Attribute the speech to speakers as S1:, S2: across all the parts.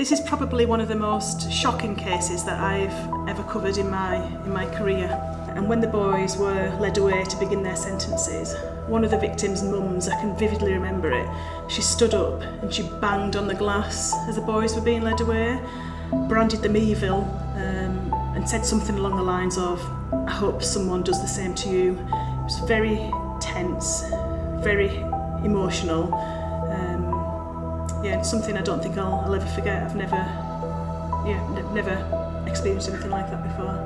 S1: This is probably one of the most shocking cases that I've ever covered in my career. And when the boys were led away to begin their sentences, one of the victims' mums, I can vividly remember it, she stood up and she banged on the glass as the boys were being led away, branded them evil, and said something along the lines of, "I hope someone does the same to you." It was very tense, very emotional. It's something I don't think I'll ever forget. I've never experienced anything like that before.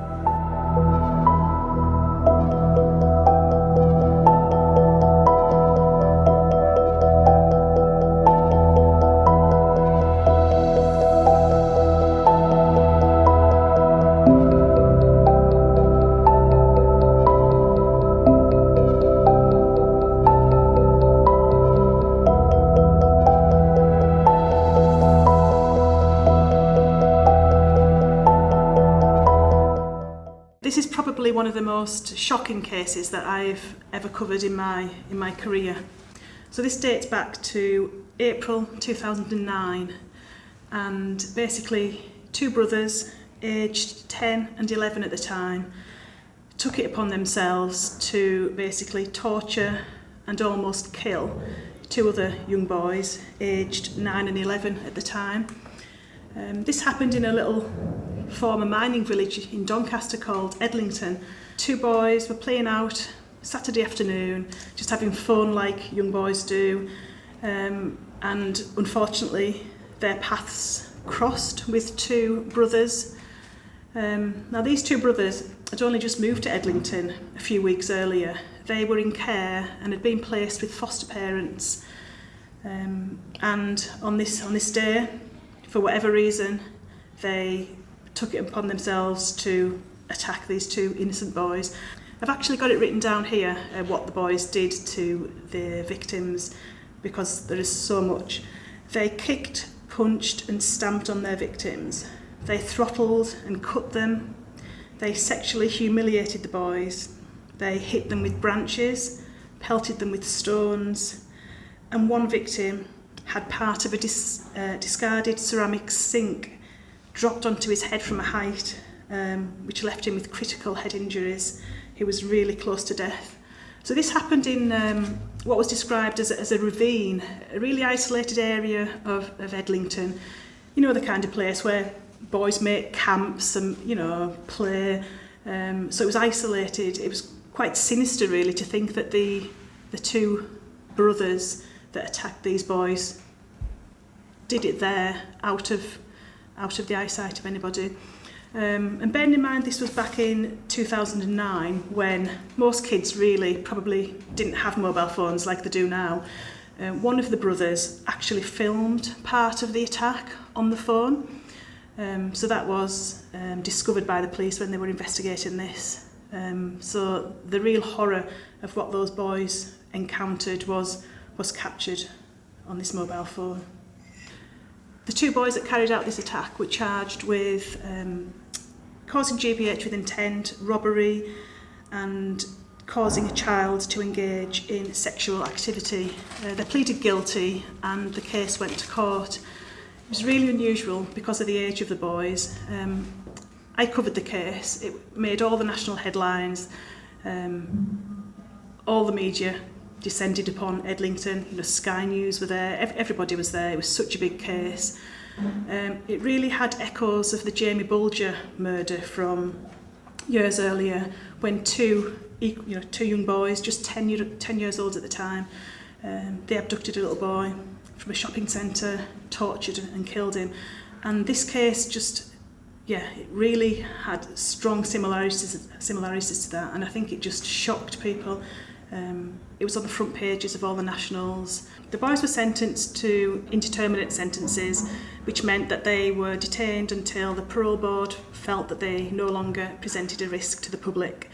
S1: This is probably one of the most shocking cases that I've ever covered in my career. So this dates back to April 2009, and basically two brothers aged 10 and 11 at the time took it upon themselves to basically torture and almost kill two other young boys aged 9 and 11 at the time. This happened in a little former mining village in Doncaster called Edlington. Two boys were playing out Saturday afternoon, just having fun like young boys do, and unfortunately their paths crossed with two brothers. Now these two brothers had only just moved to Edlington a few weeks earlier. They were in care and had been placed with foster parents, and on this day, for whatever reason, they took it upon themselves to attack these two innocent boys. I've actually got it written down here, what the boys did to the victims, because there is so much. They kicked, punched and stamped on their victims. They throttled and cut them. They sexually humiliated the boys. They hit them with branches, pelted them with stones, and one victim had part of a discarded ceramic sink dropped onto his head from a height, which left him with critical head injuries. He was really close to death. So this happened in what was described as a ravine, a really isolated area of Edlington. You know, the kind of place where boys make camps and, play. So it was isolated. It was quite sinister, really, to think that the two brothers that attacked these boys did it there, out of the eyesight of anybody. And bearing in mind this was back in 2009, when most kids really probably didn't have mobile phones like they do now. One of the brothers actually filmed part of the attack on the phone. So that was discovered by the police when they were investigating this. So the real horror of what those boys encountered was captured on this mobile phone. The two boys that carried out this attack were charged with causing GBH with intent, robbery, and causing a child to engage in sexual activity. They pleaded guilty and the case went to court. It was really unusual because of the age of the boys. I covered the case. It made all the national headlines. All the media descended upon Edlington. Sky News were there. Everybody was there. It was such a big case. It really had echoes of the Jamie Bulger murder from years earlier, when two young boys, just 10 years old at the time, they abducted a little boy from a shopping centre, tortured and killed him. And this case it really had strong similarities to that, and I think it just shocked people. It was on the front pages of all the nationals. The boys were sentenced to indeterminate sentences, which meant that they were detained until the parole board felt that they no longer presented a risk to the public.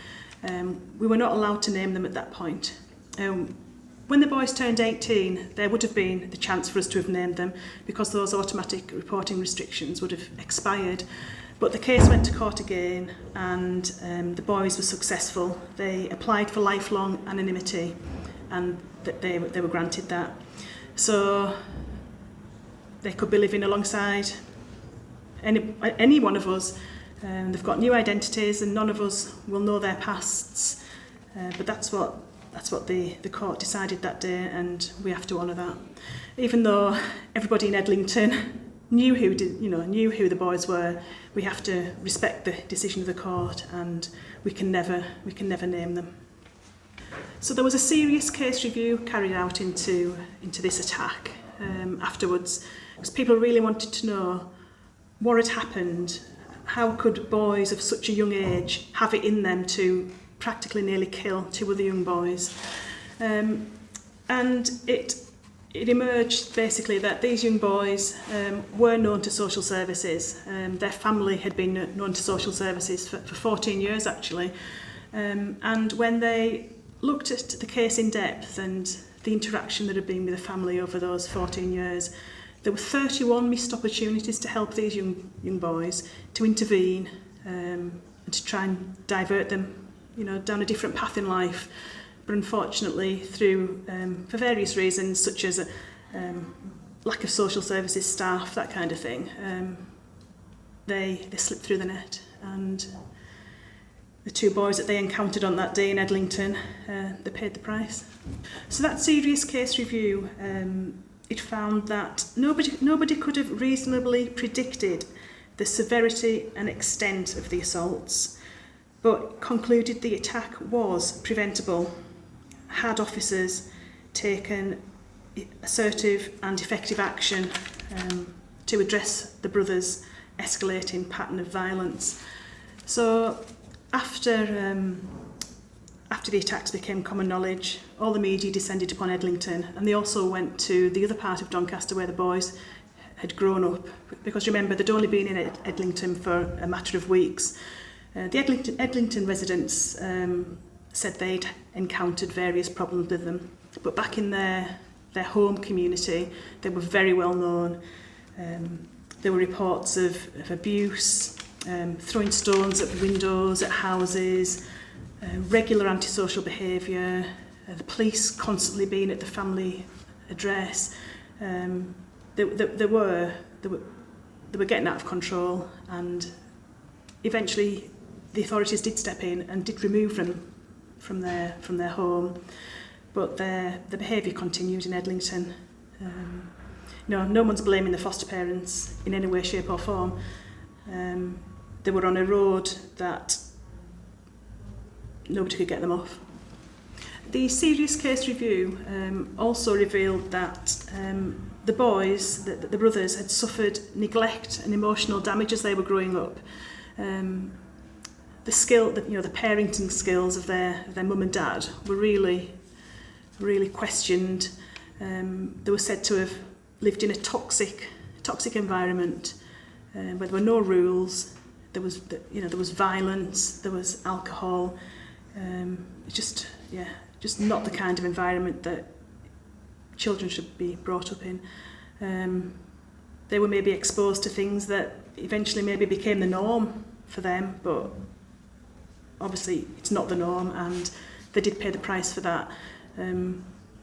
S1: We were not allowed to name them at that point. When the boys turned 18, there would have been the chance for us to have named them, because those automatic reporting restrictions would have expired. But the case went to court again, and the boys were successful. They applied for lifelong anonymity, and they were granted that. So they could be living alongside any one of us. They've got new identities and none of us will know their pasts. But that's what the court decided that day, and we have to honour that. Even though everybody in Edlington knew who the boys were, we have to respect the decision of the court, and we can never name them. So there was a serious case review carried out into this attack afterwards, because people really wanted to know what had happened. How could boys of such a young age have it in them to practically nearly kill two other young boys? And it emerged basically that these young boys were known to social services. Their family had been known to social services for 14 years actually. And when they looked at the case in depth and the interaction that had been with the family over those 14 years, there were 31 missed opportunities to help these young boys, to intervene and to try and divert them, down a different path in life. But unfortunately, through for various reasons, such as lack of social services staff, that kind of thing, they slipped through the net. And the two boys that they encountered on that day in Edlington, they paid the price. So that serious case review, it found that nobody could have reasonably predicted the severity and extent of the assaults, but concluded the attack was preventable had officers taken assertive and effective action to address the brothers' escalating pattern of violence. So after the attacks became common knowledge, all the media descended upon Edlington, and they also went to the other part of Doncaster where the boys had grown up, because remember, they'd only been in Edlington for a matter of weeks. The Edlington residents said they'd encountered various problems with them, but back in their home community, they were very well known. There were reports of abuse, throwing stones at windows, at houses, regular antisocial behaviour, the police constantly being at the family address. They were getting out of control, and eventually the authorities did step in and did remove them from their home, but the behaviour continued in Edlington. No one's blaming the foster parents in any way, shape or form. They were on a road that nobody could get them off. The serious case review also revealed that the boys, the brothers, had suffered neglect and emotional damage as they were growing up. The parenting skills of their mum and dad were really questioned. They were said to have lived in a toxic environment where there were no rules. There was violence. There was alcohol. Just not the kind of environment that children should be brought up in. They were maybe exposed to things that eventually maybe became the norm for them, but obviously it's not the norm, and they did pay the price for that.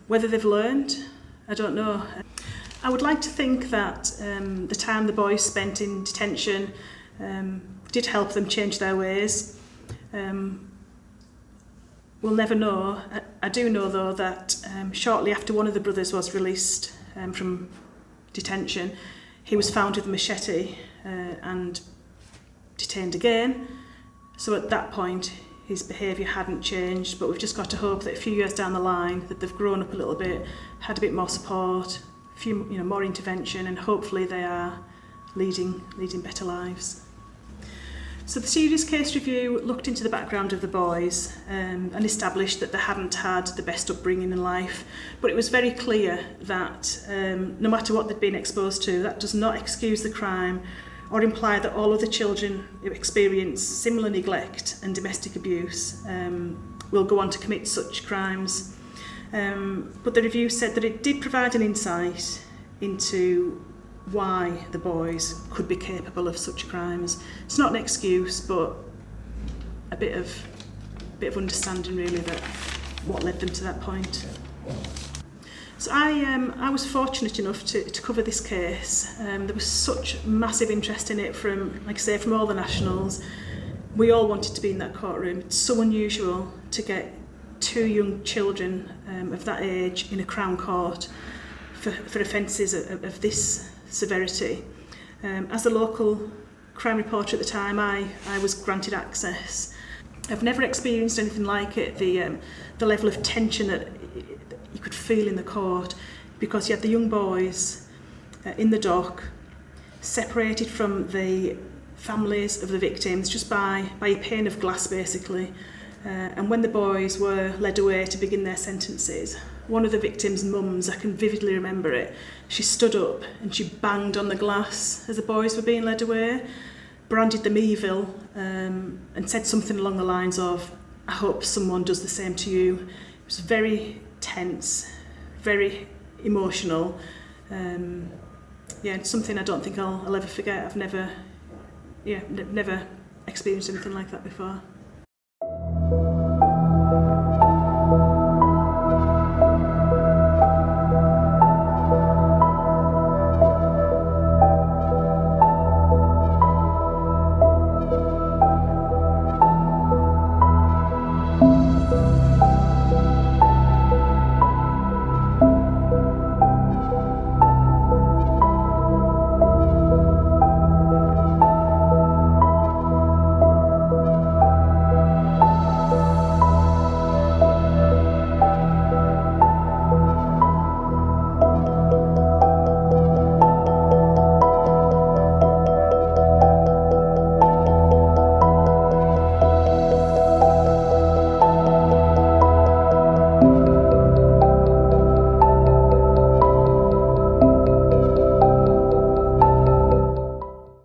S1: Whether they've learned, I don't know. I would like to think that the time the boys spent in detention did help them change their ways. We'll never know. I do know though that shortly after one of the brothers was released from detention, he was found with a machete and detained again. So at that point his behaviour hadn't changed, but we've just got to hope that a few years down the line that they've grown up a little bit, had a bit more support, a few more intervention, and hopefully they are leading better lives. So the serious case review looked into the background of the boys and established that they hadn't had the best upbringing in life, but it was very clear that no matter what they'd been exposed to, that does not excuse the crime or imply that all other children who experience similar neglect and domestic abuse will go on to commit such crimes. But the review said that it did provide an insight into why the boys could be capable of such crimes. It's not an excuse, but a bit of understanding really that what led them to that point. So I was fortunate enough to cover this case. There was such massive interest in it from, like I say, from all the nationals. We all wanted to be in that courtroom. It's so unusual to get two young children of that age in a Crown Court for offences of this severity. As a local crime reporter at the time, I was granted access. I've never experienced anything like it, the level of tension that you could feel in the court, because you had the young boys in the dock, separated from the families of the victims just by a pane of glass basically. And when the boys were led away to begin their sentences, one of the victims' mums, I can vividly remember it, she stood up and she banged on the glass as the boys were being led away, branded them evil, and said something along the lines of, "I hope someone does the same to you." It was very tense, very emotional. It's something I don't think I'll ever forget. I've never experienced anything like that before.